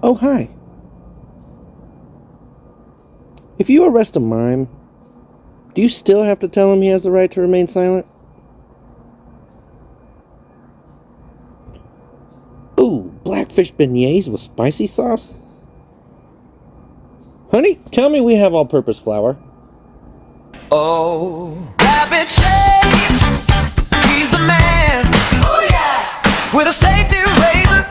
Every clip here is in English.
Oh, hi. If you arrest a mime, do you still have to tell him he has the right to remain silent? Ooh, blackfish beignets with spicy sauce? Honey, tell me we have all-purpose flour. Oh, rabbit shapes, he's the man. Oh yeah, with a safety razor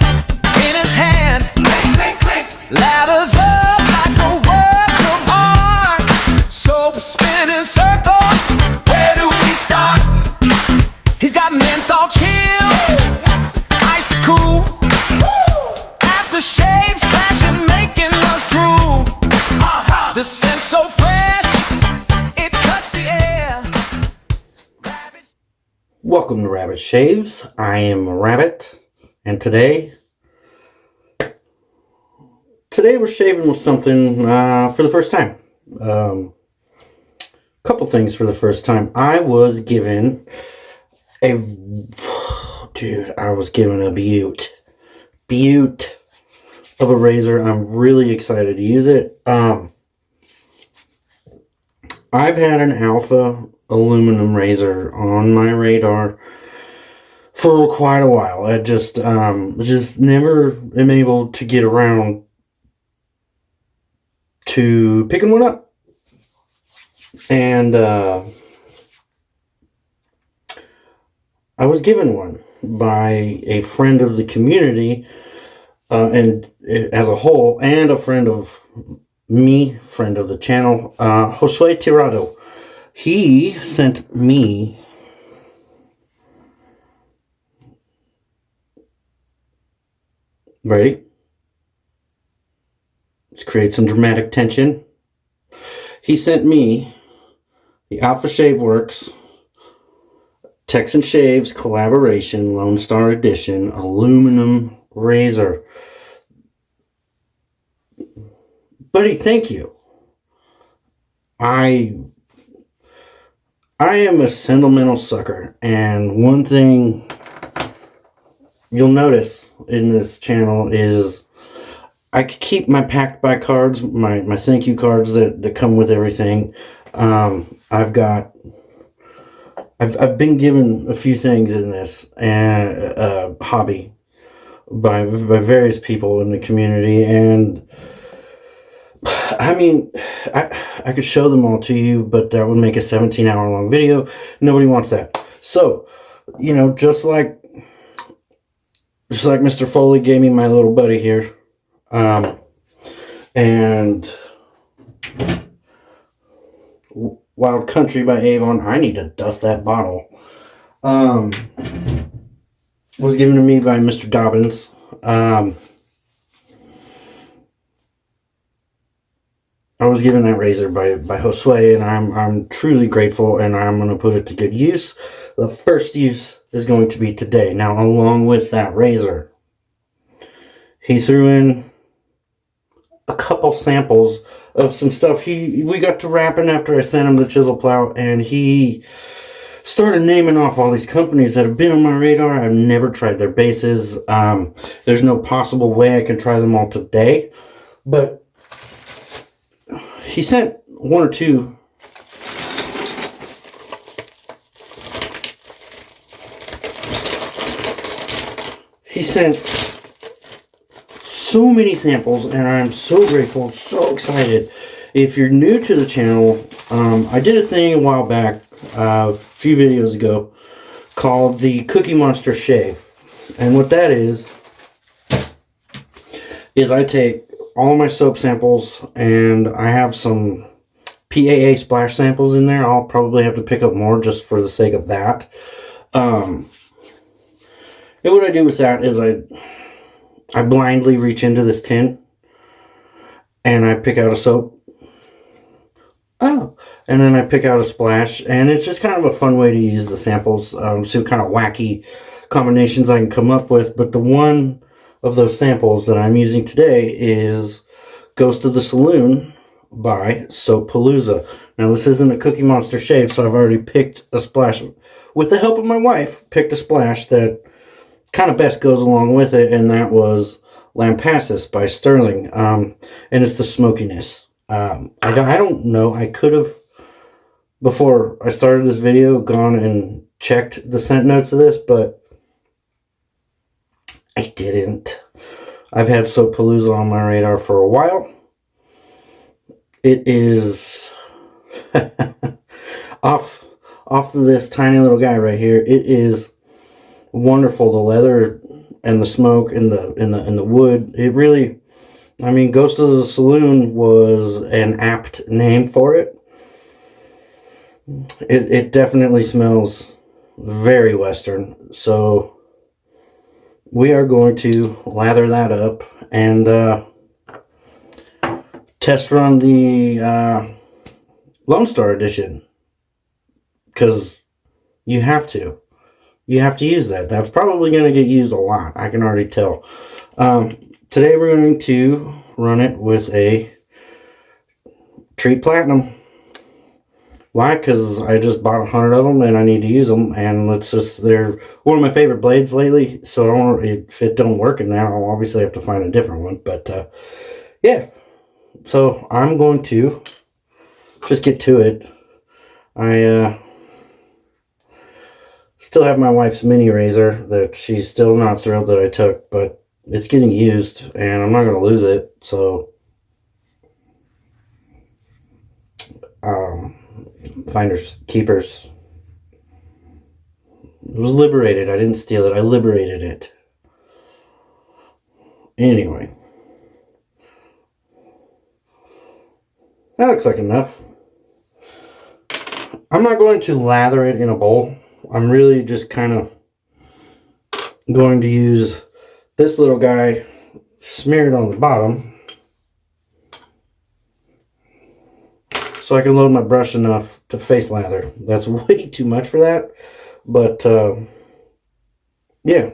in his hand. Clink, clink, clink. Ladders up like a work of art. So we spin in circles. Where do we start? He's got menthol chill, icy cool. After shave, splashing, making us drool. The scent so fresh. Welcome to Rabbit Shaves. I am Rabbit, and today we're shaving with something for the first time. Couple things for the first time. I was given a beaut of a razor. I'm really excited to use it. I've had an alpha aluminum razor on my radar for quite a while. I just never am able to get around to picking one up. And I was given one by a friend of the community, and as a whole, and a friend of me, friend of the channel, Josue Tirado. He sent me ready. Let's create some dramatic tension. He sent me the Alpha Shave Works Texan Shaves Collaboration Lone Star Edition aluminum razor. Buddy, thank you. I am a sentimental sucker, and one thing you'll notice in this channel is I keep my packed by cards, my thank you cards that come with everything. I've been given a few things in this hobby by various people in the community, and I mean, I could show them all to you, but that would make a 17-hour long video. Nobody wants that. So, you know, just like Mr. Foley gave me my little buddy here, and Wild Country by Avon. I need to dust that bottle. Was given to me by Mr. Dobbins. I was given that razor by Josue, and I'm truly grateful, and I'm going to put it to good use. The first use is going to be today. Now, along with that razor, he threw in a couple samples of some stuff. We got to rapping after I sent him the chisel plow, and he started naming off all these companies that have been on my radar. I've never tried their bases. There's no possible way I can try them all today, but he sent one or two. He sent so many samples, and I'm so grateful, so excited. If you're new to the channel, I did a thing a while back, a few videos ago, called the Cookie Monster Shave. And what that is I take all of my soap samples, and I have some PAA splash samples in there. I'll probably have to pick up more just for the sake of that. And what I do with that is I blindly reach into this tin, and I pick out a soap. And then I pick out a splash, and it's just kind of a fun way to use the samples. See what kind of wacky combinations I can come up with. But the one of those samples that I'm using today is Ghost of the Saloon by Soapalooza. Now, this isn't a Cookie Monster shave, so I've already picked a splash. With the help of my wife, picked a splash that kind of best goes along with it, and that was Lampasas by Sterling, and it's the smokiness. I don't know. I could have, before I started this video, gone and checked the scent notes of this, but I didn't. I've had Soapalooza on my radar for a while. It is off this tiny little guy right here. It is wonderful. The leather and the smoke and the wood. It really, I mean, Ghost of the Saloon was an apt name for it. It definitely smells very Western. So we are going to lather that up and test run the Lone Star Edition, because you have to use that. That's probably going to get used a lot. I can already tell. Today we're going to run it with a Treat Platinum. Why? Because I just bought 100 of them and I need to use them, and they're one of my favorite blades lately. So if it don't work in that, I'll obviously have to find a different one. But yeah, so I'm going to just get to it. I still have my wife's mini razor that she's still not thrilled that I took, but it's getting used and I'm not going to lose it. So finders keepers. It was liberated. I didn't steal it. I liberated it. Anyway, that looks like enough. I'm not going to lather it in a bowl. I'm really just kind of going to use this little guy, smear it on the bottom, so I can load my brush enough to face lather. That's way too much for that, but yeah,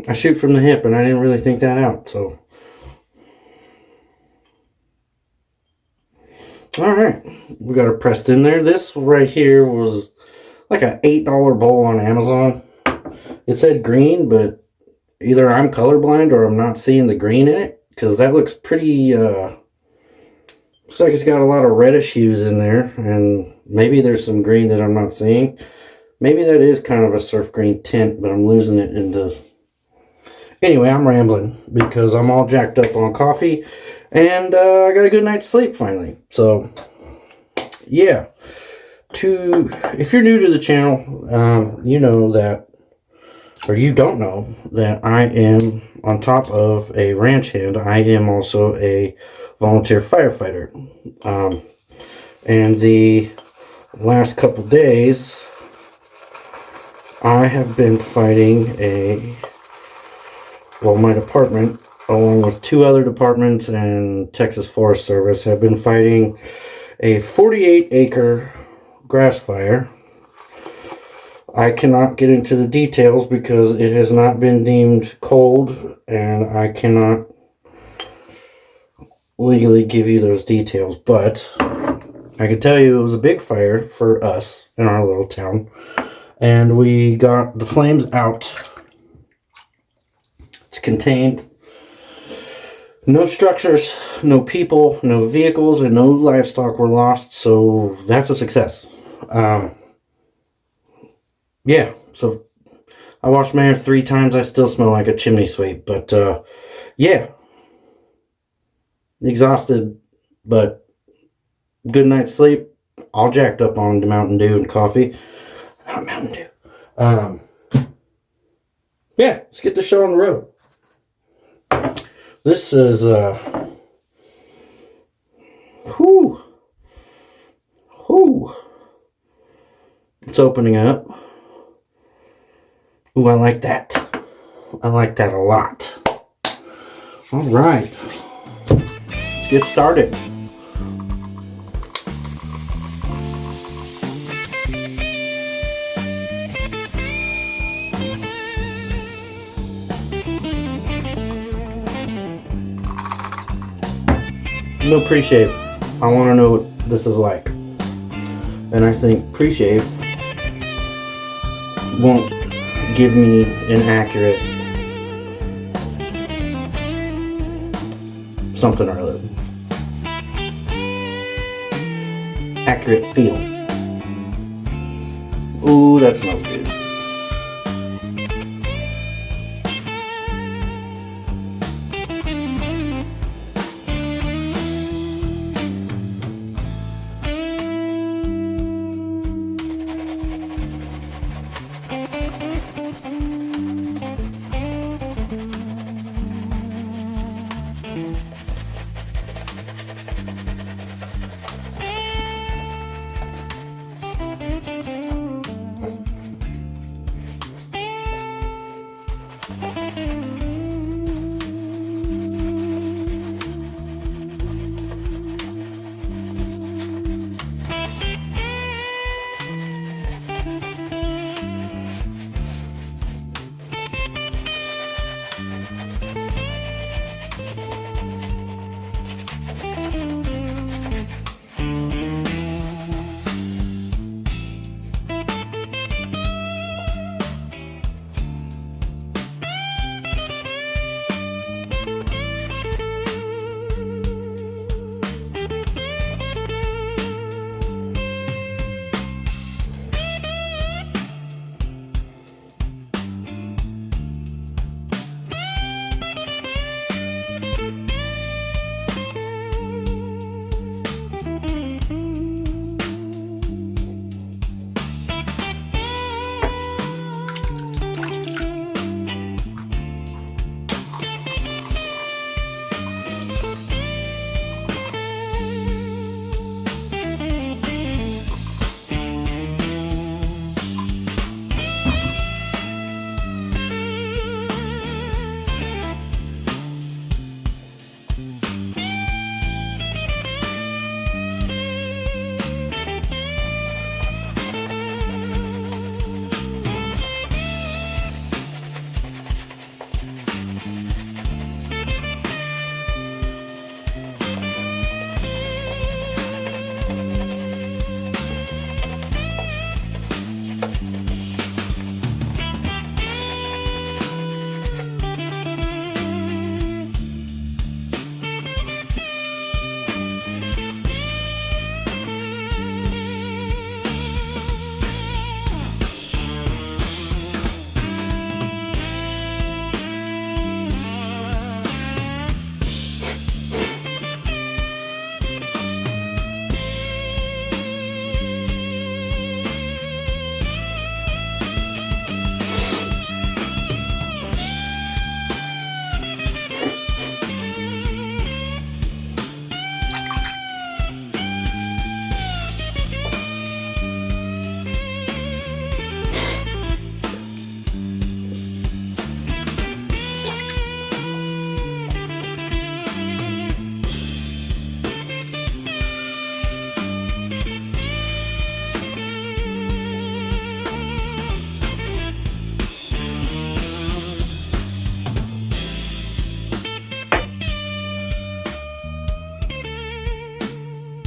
I shoot from the hip, and I didn't really think that out. So alright, we got it pressed in there. This right here was like a $8 bowl on Amazon. It said green, but either I'm colorblind or I'm not seeing the green in it, because that looks pretty, looks like it's got a lot of reddish hues in there, and maybe there's some green that I'm not seeing. Maybe that is kind of a surf green tint, but I'm losing it into... Anyway, I'm rambling because I'm all jacked up on coffee, and I got a good night's sleep finally. So, yeah. If you're new to the channel, you know that, or you don't know that I am, on top of a ranch hand, I am also a volunteer firefighter. And the last couple days, I have been fighting my department, along with 2 other departments and Texas Forest Service, have been fighting a 48-acre grass fire. I cannot get into the details because it has not been deemed cold, and I cannot legally give you those details, but I can tell you it was a big fire for us in our little town, and we got the flames out. It's contained. No structures, no people, no vehicles, and no livestock were lost, so that's a success. Yeah, so I washed my hair 3 times. I still smell like a chimney sweep, but yeah. Exhausted, but good night's sleep. All jacked up on the Mountain Dew and coffee. Not Mountain Dew. Yeah, let's get the show on the road. This is it's opening up. Ooh, I like that. I like that a lot. All right. Let's get started. No pre-shave. I want to know what this is like. And I think pre-shave won't give me an accurate something or other. Accurate feel. Ooh, that smells good.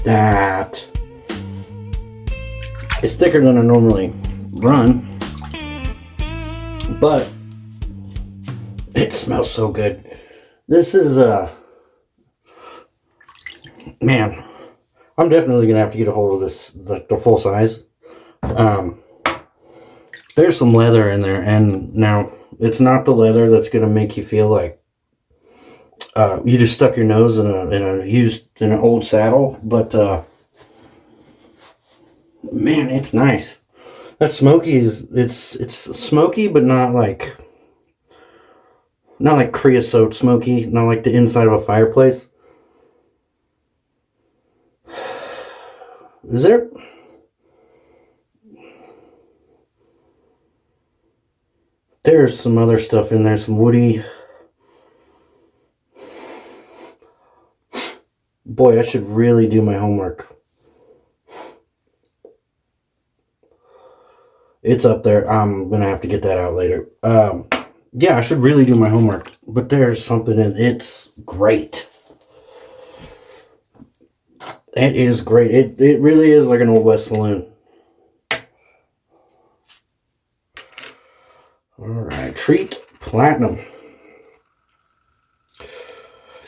That is thicker than I normally run, but it smells so good. This is man, I'm definitely gonna have to get a hold of this, like the full size. There's some leather in there, and now it's not the leather that's gonna make you feel like you just stuck your nose in an old saddle, but man, it's nice. That smoky it's smoky, but not like creosote smoky, not like the inside of a fireplace. Is there? There's some other stuff in there, some woody. Boy, I should really do my homework. It's up there. I'm going to have to get that out later. Yeah, I should really do my homework. But there's something in it. It's great. It is great. It really is like an Old West saloon. Alright, Treat Platinum.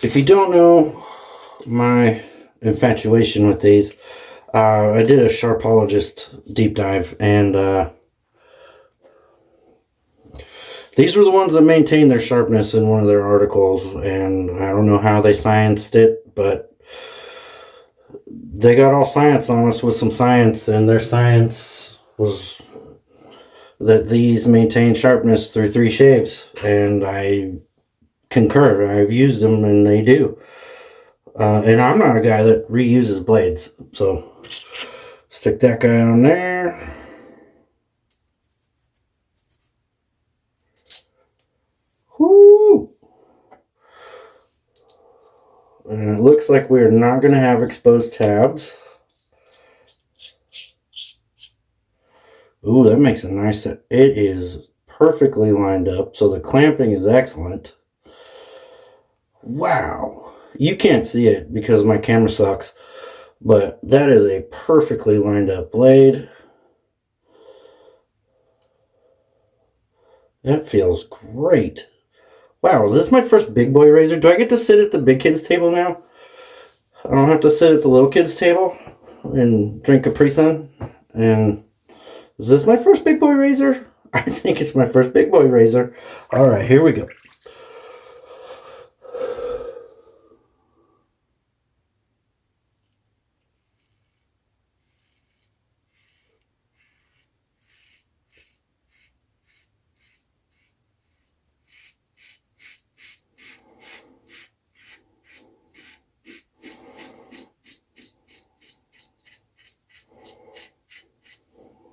If you don't know my infatuation with these, I did a Sharpologist deep dive, and these were the ones that maintained their sharpness in one of their articles, and I don't know how they scienced it, but they got all science on us with some science, and their science was that these maintain sharpness through 3 shaves, and I concur. I've used them, and they do. And I'm not a guy that reuses blades, so stick that guy on there. Whoo! And it looks like we're not going to have exposed tabs. Ooh, that makes a nice set. It is perfectly lined up, so the clamping is excellent. Wow. You can't see it because my camera sucks, but that is a perfectly lined up blade. That feels great. Wow, is this my first big boy razor? Do I get to sit at the big kids table now? I don't have to sit at the little kids table and drink Capri Sun? And is this my first big boy razor? I think it's my first big boy razor. Alright, here we go.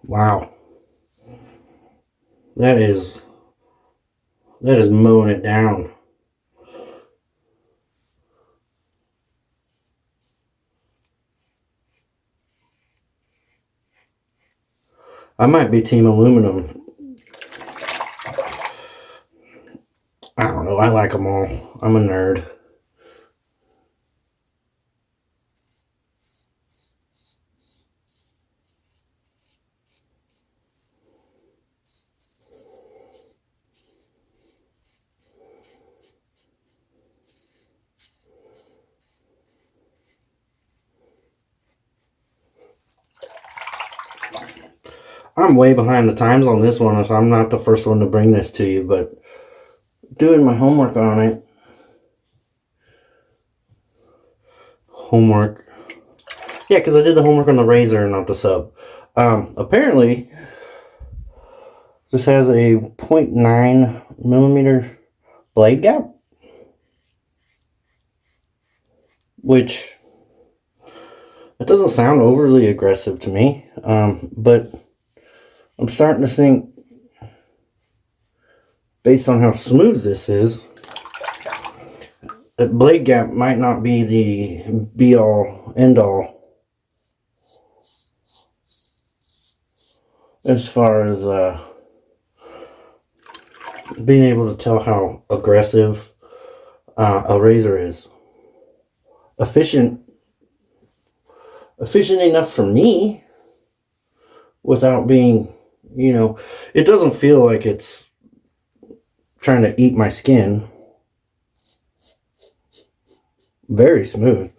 Wow. That is mowing it down. I might be team aluminum. I don't know. I like them all. I'm a nerd. I'm way behind the times on this one, so I'm not the first one to bring this to you, but doing my homework on it. Homework. Yeah, because I did the homework on the razor, not the sub. Apparently, this has a 0.9 millimeter blade gap, which it doesn't sound overly aggressive to me, but I'm starting to think, based on how smooth this is, that blade gap might not be the be-all, end-all as far as being able to tell how aggressive a razor is. Efficient enough for me without being, it doesn't feel like it's trying to eat my skin. Very smooth.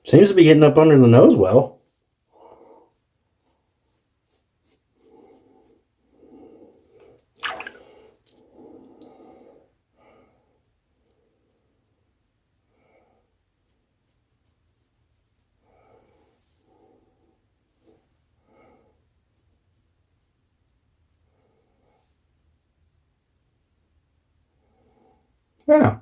Seems to be getting up under the nose well. Yeah.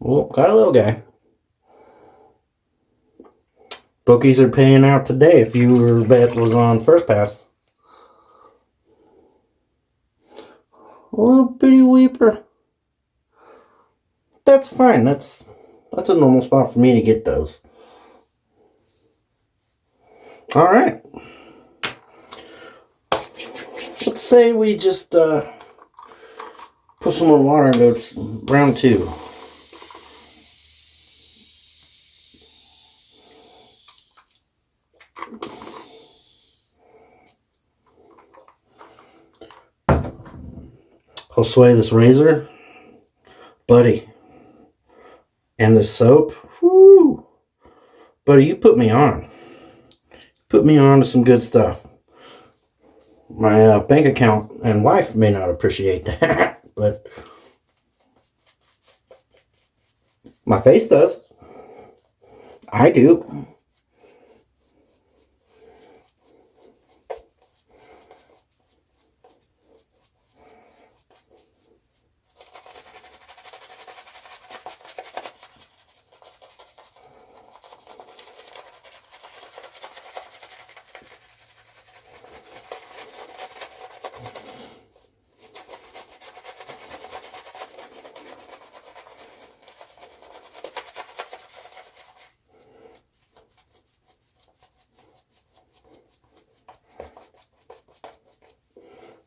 Well, got a little guy. Bookies are paying out today if your bet was on first pass. A little bitty weeper. That's fine. That's a normal spot for me to get those. All right. Let's say we just put some more water and go to round 2. Josue, this razor, buddy, and this soap, whoo, buddy, you put me on. Put me on to some good stuff. My bank account and wife may not appreciate that, but my face does. I do.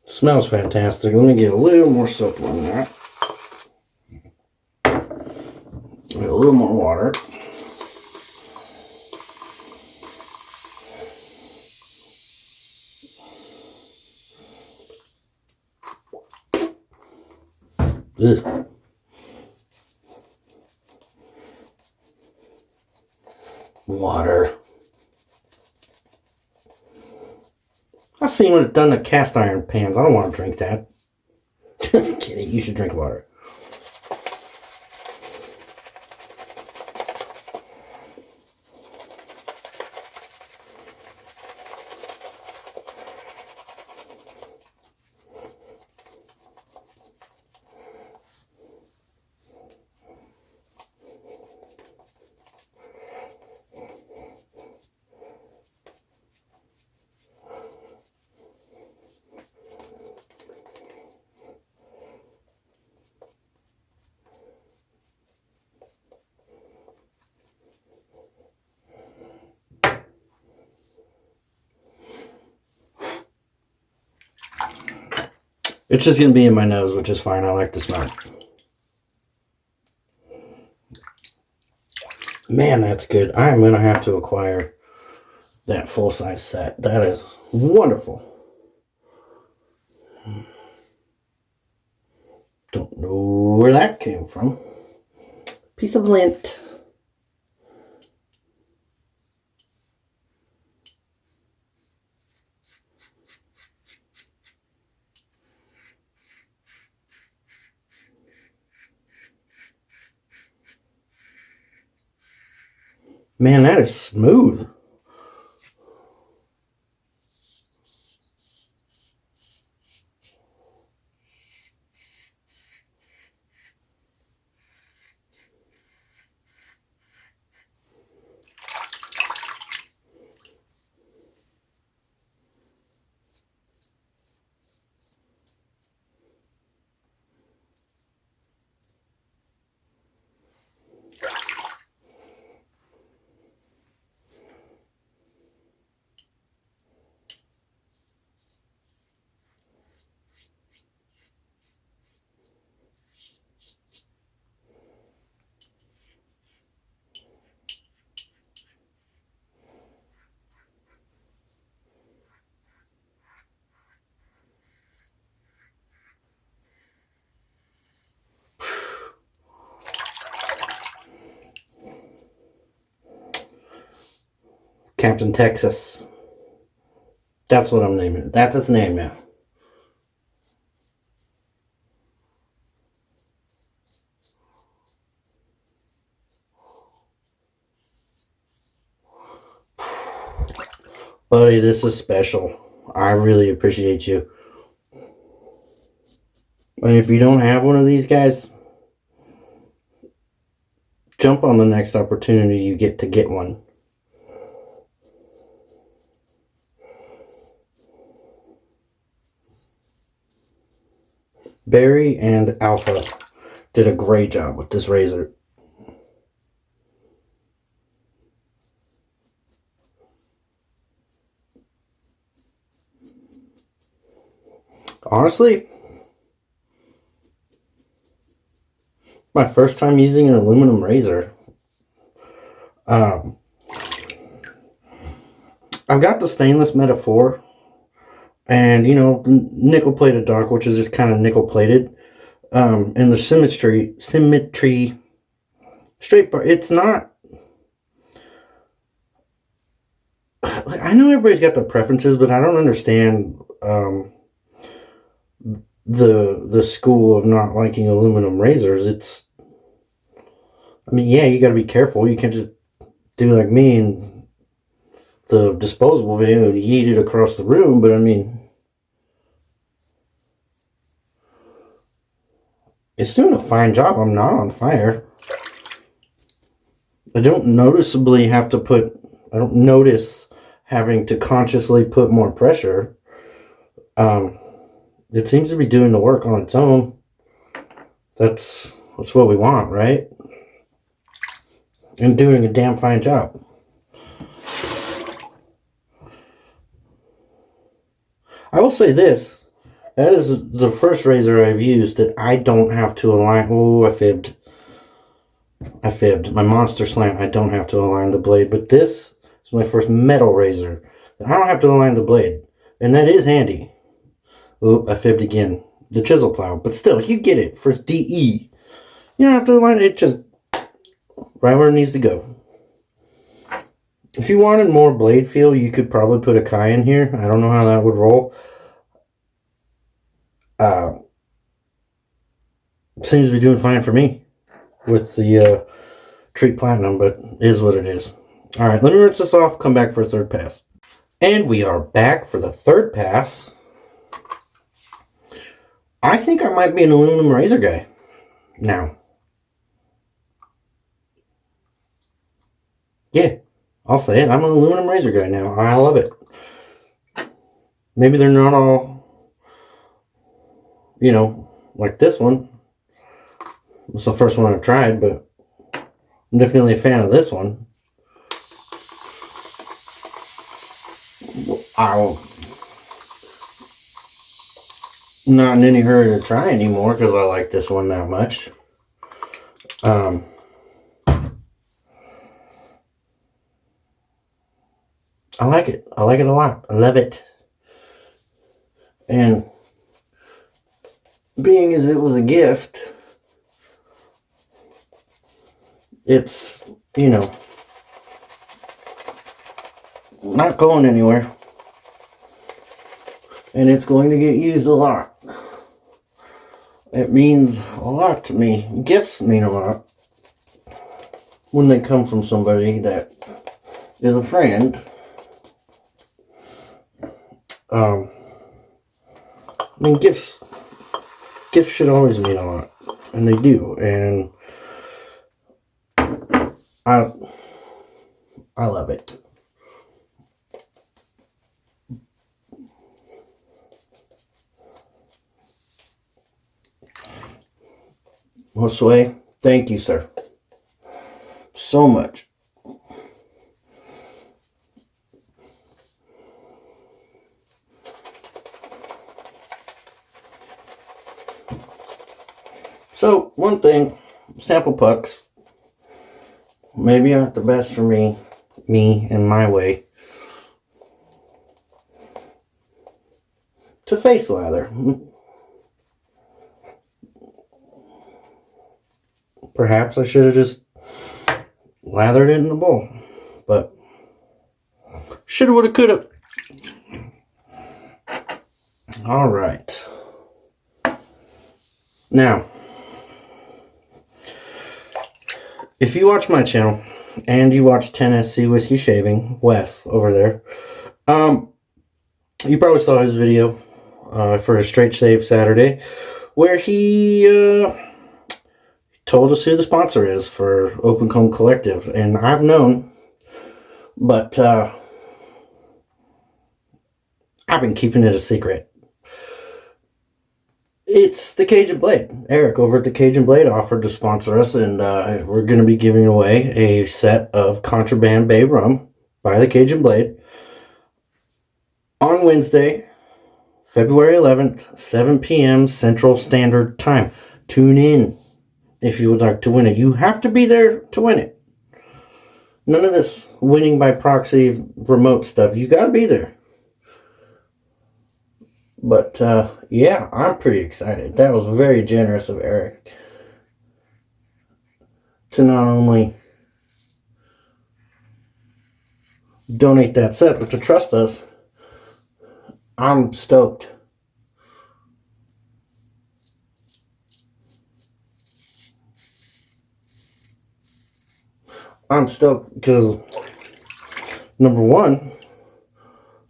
Smells fantastic. Let me get a little more soap on that. Get a little more water. Ugh. Water. I've seen what it's done to cast iron pans. I don't want to drink that. Just kidding. You should drink water. It's just going to be in my nose, which is fine. I like the smell. Man, that's good. I'm going to have to acquire that full-size set. That is wonderful. Don't know where that came from. Piece of lint. Man, that is smooth. Captain Texas. That's what I'm naming it. That's its name now. Buddy, this is special. I really appreciate you. And if you don't have one of these guys, jump on the next opportunity you get to get one. Barry and Alpha did a great job with this razor. Honestly, my first time using an aluminum razor. I've got the stainless Metaphor, and nickel plated dark, which is just kind of nickel plated. And the symmetry straight bar. It's not. I know everybody's got their preferences, but I don't understand the school of not liking aluminum razors. Yeah, you got to be careful. You can't just do like me and the disposable video and yeet it across the room. But it's doing a fine job. I'm not on fire. I don't notice having to consciously put more pressure. It seems to be doing the work on its own. That's what we want, right? And doing a damn fine job. I will say this. That is the first razor I've used that I don't have to align. Oh, I fibbed. My Monster Slant, I don't have to align the blade. But this is my first metal razor. I don't have to align the blade. And that is handy. Oh, I fibbed again. The chisel plow. But still, you get it. For DE. You don't have to align it. Just right where it needs to go. If you wanted more blade feel, you could probably put a Kai in here. I don't know how that would roll. Seems to be doing fine for me with the Treat Platinum, but is what it is. Alright, let me rinse this off, come back for a third pass. And we are back for the third pass. I think I might be an aluminum razor guy now. Yeah, I'll say it. I'm an aluminum razor guy now. I love it. Maybe they're not all, like this one. It's the first one I've tried, but I'm definitely a fan of this one. I'm not in any hurry to try anymore because I like this one that much. I like it. I like it a lot. I love it. And being as it was a gift, it's, not going anywhere. And it's going to get used a lot. It means a lot to me. Gifts mean a lot when they come from somebody that is a friend. Gifts should always mean a lot, and they do. And I love it. Josue, thank you, sir, so much. So, one thing, sample pucks maybe aren't the best for me and my way to face lather. Perhaps I should have just lathered it in the bowl, but shoulda, woulda, coulda. All right. Now, if you watch my channel and you watch 10SC Whiskey Shaving, Wes over there, you probably saw his video for a Straight Shave Saturday where he told us who the sponsor is for Open Comb Collective. And I've known, but I've been keeping it a secret. It's the Cajun Blade. Eric over at the Cajun Blade offered to sponsor us, and we're going to be giving away a set of Contraband Bay Rum by the Cajun Blade on Wednesday, February 11th, 7 p.m. Central Standard Time. Tune in if you would like to win it. You have to be there to win it. None of this winning by proxy remote stuff. You got to be there. But, yeah, I'm pretty excited. That was very generous of Eric to not only donate that set, but to trust us. I'm stoked. I'm stoked because, number one,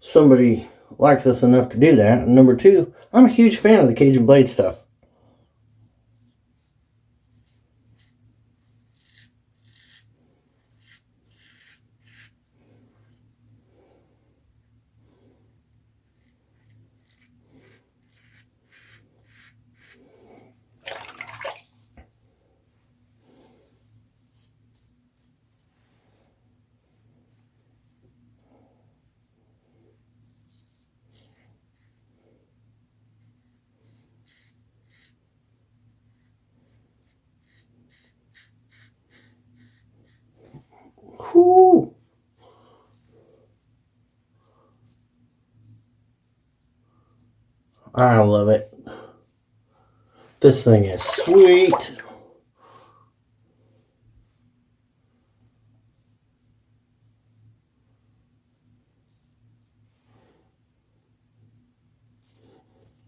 somebody likes us enough to do that. And number two, I'm a huge fan of the Cajun Blade stuff. Whoo! I love it. This thing is sweet.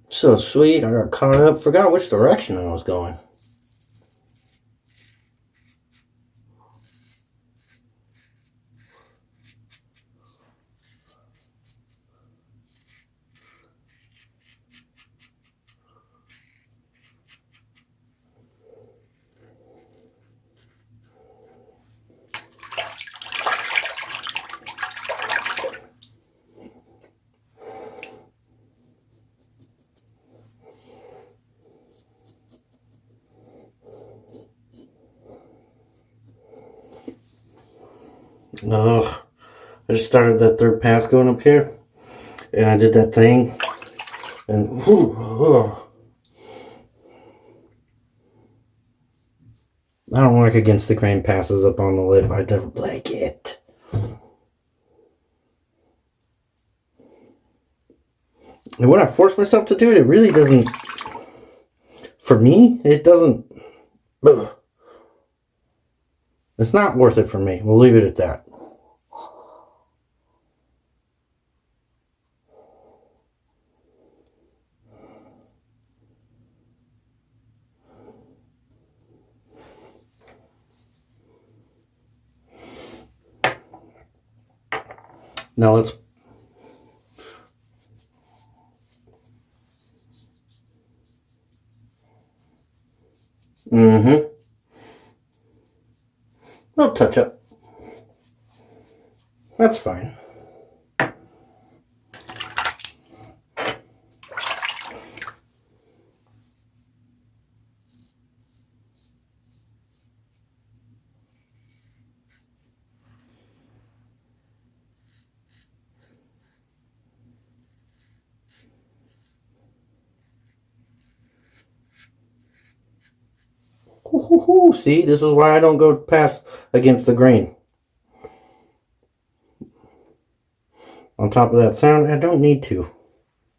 So sweet. I got caught up. Forgot which direction I was going. Ugh. I just started that third pass going up here. And I did that thing. And whew, ugh. I don't like against the grain passes up on the lip. I don't like it. And when I force myself to do it, it really doesn't. For me, it doesn't. Ugh. It's not worth it for me. We'll leave it at that. Now let's. Little touch up. That's fine. See, this is why I don't go past against the grain. On top of that sound, I don't need to.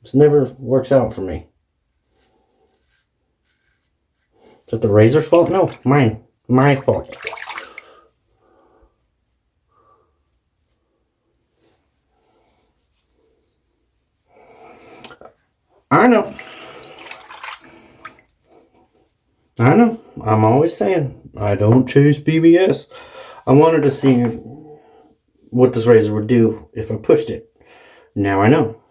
This never works out for me. Is it the razor's fault? No, mine. My fault. I know. I'm always saying, I don't chase BBS. I wanted to see what this razor would do if I pushed it. Now I know.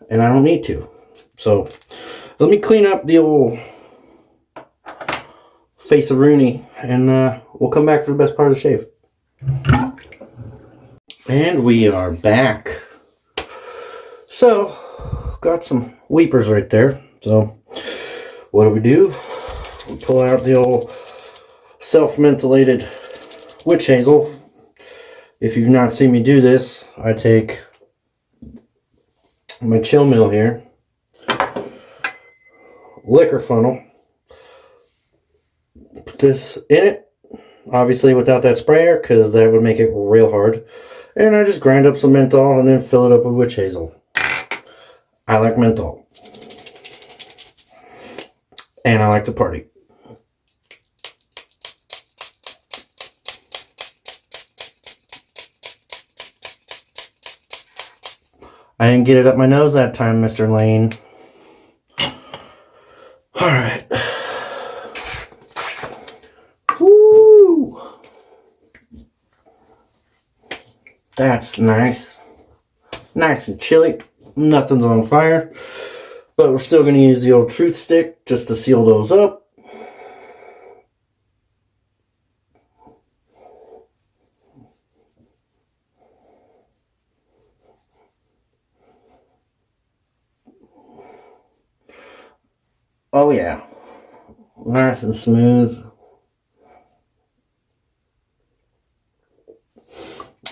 And I don't need to. So, let me clean up the old face of Rooney, and we'll come back for the best part of the shave. And we are back. So, got some weepers right there. So, what do? We pull out the old self-mentholated witch hazel. If you've not seen me do this, I take my chill mill here. Liquor funnel. Put this in it. Obviously without that sprayer, because that would make it real hard. And I just grind up some menthol and then fill it up with witch hazel. I like menthol. And I like to party. I didn't get it up my nose that time, Mr. Lane. Alright. Woo! That's nice. Nice and chilly. Nothing's on fire. But we're still going to use the old truth stick just to seal those up. Oh yeah. Nice and smooth.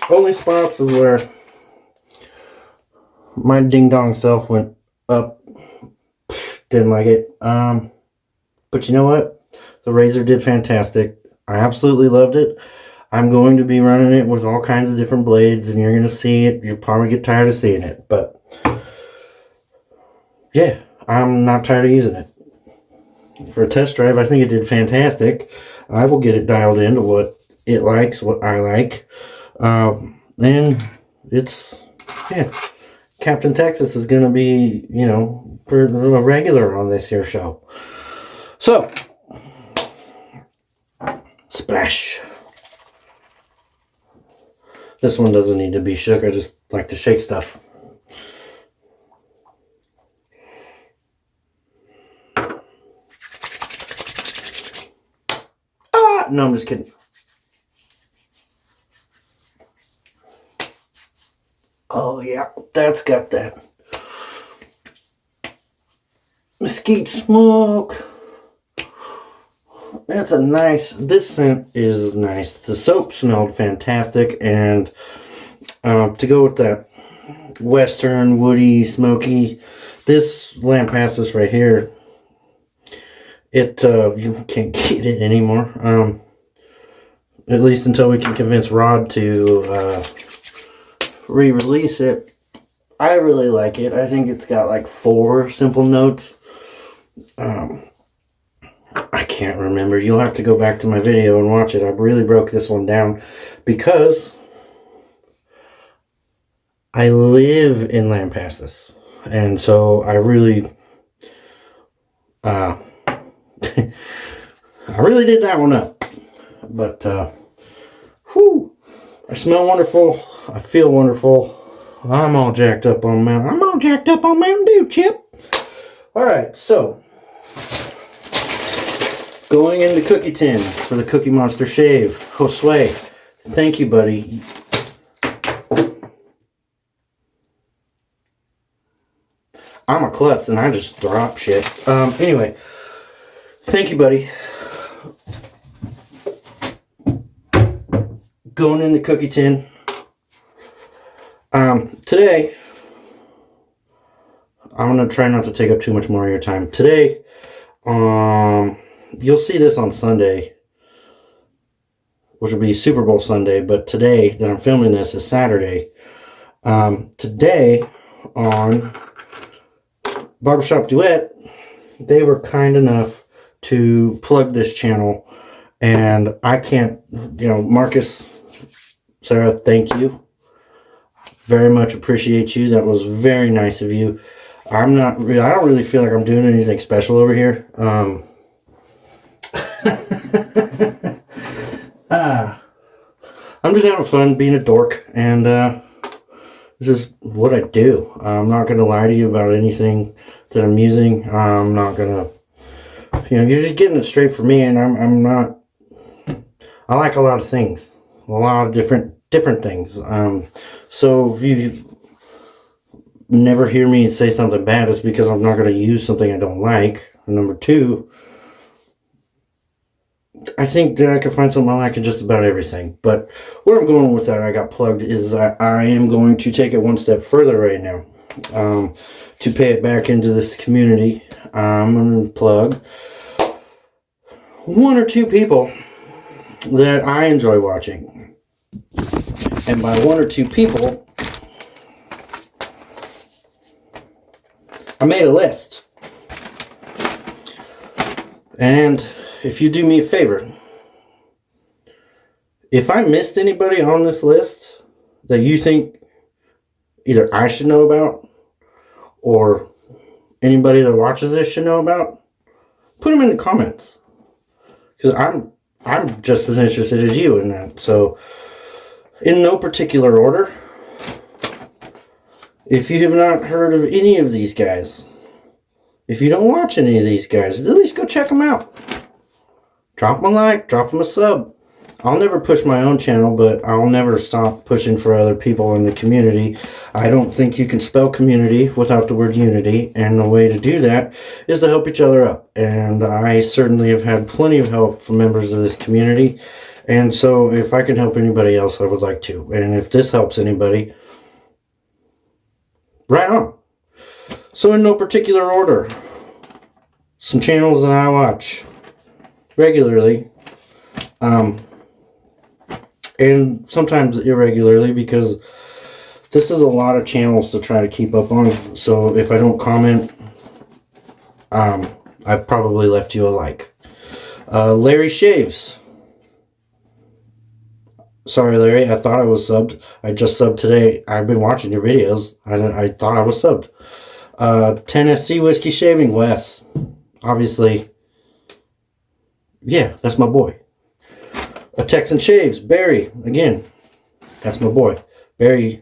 Only spots is where my ding-dong self went up. Didn't like it. But you know what? The razor did fantastic. I absolutely loved it. I'm going to be running it with all kinds of different blades, and you're going to see it. You'll probably get tired of seeing it. But yeah, I'm not tired of using it. For a test drive, I think it did fantastic. I will get it dialed into what it likes, what I like. And it's, yeah, Captain Texas is going to be, you know, a regular on this here show. So, splash. This one doesn't need to be shook. I just like to shake stuff. No, I'm just kidding. Oh, yeah, that's got that mesquite smoke. That's a nice, this scent is nice. The soap smelled fantastic, and to go with that western, woody, smoky, this Lampasas right here, it, you can't get it anymore. At least until we can convince Rod to re-release it. I really like it. I think it's got like 4 simple notes. I can't remember. You'll have to go back to my video and watch it. I really broke this one down because I live in Lampasas, and so I really I really did that one up. But whew, I smell wonderful. I feel wonderful. I'm all jacked up on Mountain Dew, Chip. Alright, so going into Cookie Tin for the Cookie Monster Shave. Josue, thank you, buddy. I'm a klutz and I just drop shit. Anyway, thank you, buddy. Going in the Cookie Tin. Today, I'm going to try not to take up too much more of your time. Today, you'll see this on Sunday, which will be Super Bowl Sunday, but today that I'm filming this is Saturday. Today, on Barbershop Duet, they were kind enough to plug this channel, and I can't, you know, Marcus, Sarah, thank you. Very much appreciate you. That was very nice of you. I don't really feel like I'm doing anything special over here. I'm just having fun being a dork, and this is what I do. I'm not going to lie to you about anything that I'm using. I'm not going to, you know, you're just getting it straight from me, and I'm not, I like a lot of things, a lot of different things. So if you never hear me say something bad, it's because I'm not going to use something I don't like. And number 2, I think that I can find something I like in just about everything. But where I'm going with that, I got plugged, is I am going to take it one step further right now. To pay it back into this community, I'm going to plug one or two people that I enjoy watching. And by one or two people, I made a list. And if you do me a favor, if I missed anybody on this list that you think either I should know about or anybody that watches this should know about, put them in the comments. Because I'm just as interested as you in that. So, in no particular order, if you have not heard of any of these guys, if you don't watch any of these guys, at least go check them out. Drop them a like, drop them a sub. I'll never push my own channel, but I'll never stop pushing for other people in the community. I don't think you can spell community without the word unity, and the way to do that is to help each other up. And I certainly have had plenty of help from members of this community, and so if I can help anybody else, I would like to. And if this helps anybody, right on. So in no particular order, some channels that I watch regularly, and sometimes irregularly, because this is a lot of channels to try to keep up on. So if I don't comment, I've probably left you a like. Larry Shaves. Sorry, Larry, I thought I was subbed. I just subbed today. I've been watching your videos. I thought I was subbed. 10SC Whiskey Shaving, Wes. Obviously, yeah, that's my boy. A Texan Shaves, Barry. Again, that's my boy. Barry,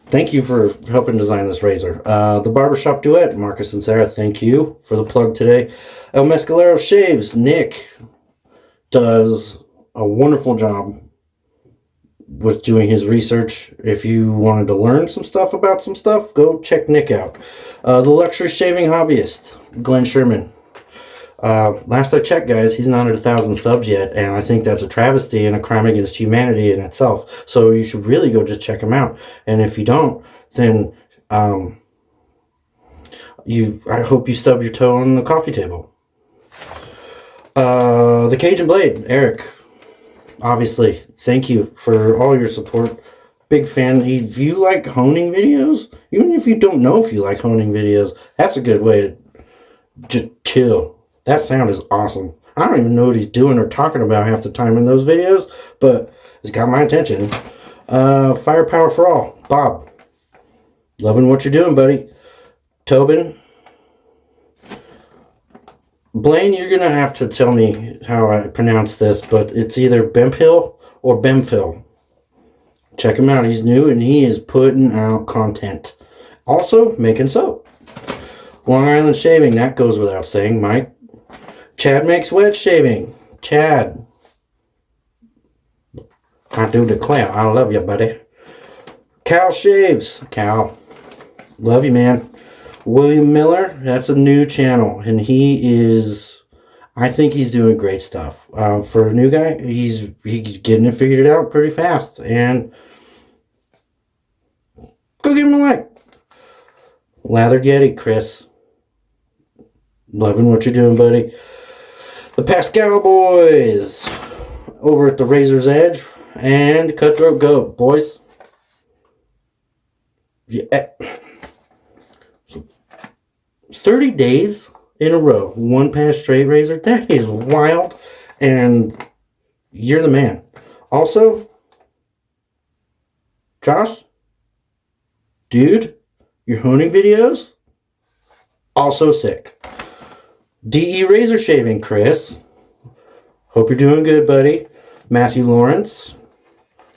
thank you for helping design this razor. The Barbershop Duet, Marcus and Sarah, thank you for the plug today. El Mescalero Shaves, Nick does a wonderful job with doing his research. If you wanted to learn some stuff about some stuff, go check Nick out. The Luxury Shaving Hobbyist, Glenn Sherman. Last I checked, guys, he's not at 1,000 subs yet, and I think that's a travesty and a crime against humanity in itself. So you should really go just check him out. And if you don't, then I hope you stub your toe on the coffee table. The Cajun Blade, Eric. Obviously, thank you for all your support. Big fan. If you like honing videos, even if you don't know if you like honing videos, that's a good way to just chill. That sound is awesome. I don't even know what he's doing or talking about half the time in those videos, but it's got my attention. Firepower for All, Bob. Loving what you're doing, buddy. Tobin. Blaine, you're going to have to tell me how I pronounce this, but it's either Bemphil or Bemphil. Check him out. He's new and he is putting out content. Also, making soap. Long Island Shaving, that goes without saying, Mike. Chad Makes Wet Shaving. Chad. I do declare, I love you, buddy. Cal Shaves. Cal. Love you, man. William Miller, that's a new channel, and I think he's doing great stuff. For a new guy, he's getting it figured out pretty fast, and go give him a like. Lather Getty, Chris. Loving what you're doing, buddy. The Pascal Boys over at the Razor's Edge and Cutthroat Goat, boys. Yeah. 30 days in a row, one pass straight razor. That is wild, and you're the man. Also, Josh, dude, your honing videos, also sick. DE Razor Shaving, Chris. Hope you're doing good, buddy. Matthew Lawrence.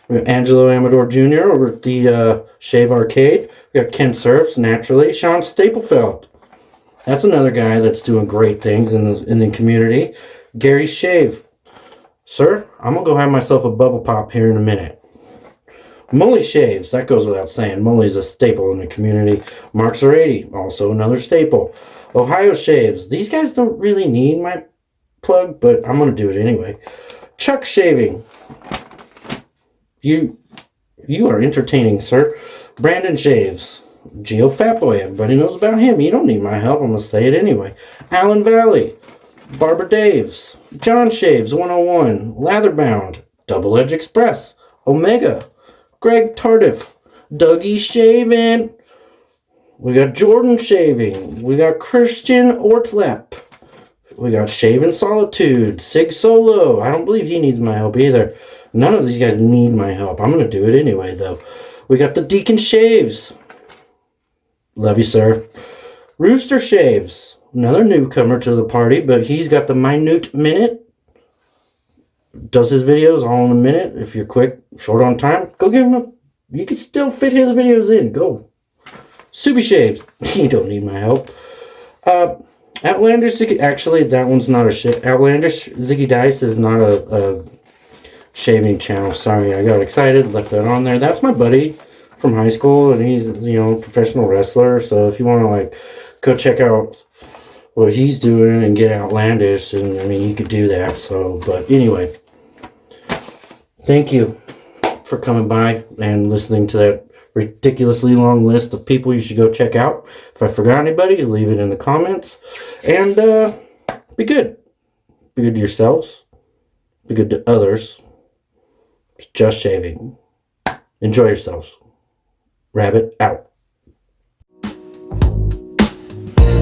We got Angelo Amador Jr. over at the Shave Arcade. We got Ken Surfs, naturally. Sean Staplefeld. That's another guy that's doing great things in the community. Gary Shave. Sir, I'm going to go have myself a bubble pop here in a minute. Mully Shaves. That goes without saying. Mully's a staple in the community. Mark Zarady. Also another staple. Ohio Shaves. These guys don't really need my plug, but I'm going to do it anyway. Chuck Shaving. You are entertaining, sir. Brandon Shaves. Geo Fatboy, everybody knows about him. You don't need my help. I'm going to say it anyway. Alan Valley, Barbara Daves, John Shaves 101, Latherbound, Double Edge Express, Omega, Greg Tardif, Dougie Shaving. We got Jordan Shaving. We got Christian Ortlep. We got Shaven Solitude, Sig Solo. I don't believe he needs my help either. None of these guys need my help. I'm going to do it anyway, though. We got the Deacon Shaves. Love you, sir. Rooster Shaves. Another newcomer to the party, but he's got the Minute Minute. Does his videos all in a minute. If you're quick, short on time, go give him a... You can still fit his videos in. Go. Subi Shaves. He don't need my help. Outlandish Ziggy... Actually, that one's not a... Outlandish Ziggy Dice is not a shaving channel. Sorry, I got excited. Left that on there. That's my buddy from high school, and he's, you know, a professional wrestler. So if you want to, like, go check out what he's doing and get outlandish, and I mean, you could do that. So, but anyway, thank you for coming by and listening to that ridiculously long list of people you should go check out. If I forgot anybody, leave it in the comments. And be good. Be good to yourselves. Be good to others. It's just shaving. Enjoy yourselves. Rabbit out.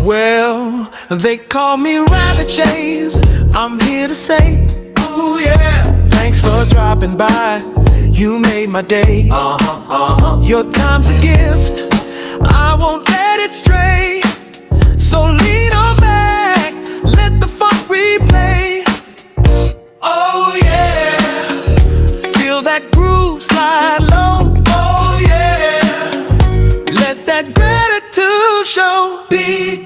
Well, they call me Rabbit Shaves. I'm here to say, ooh yeah, thanks for dropping by. You made my day. Your time's a gift. I won't let it stray. So lean on back, let the funk replay. Oh yeah, feel that groove slide low. Oh yeah, let that gratitude show. Be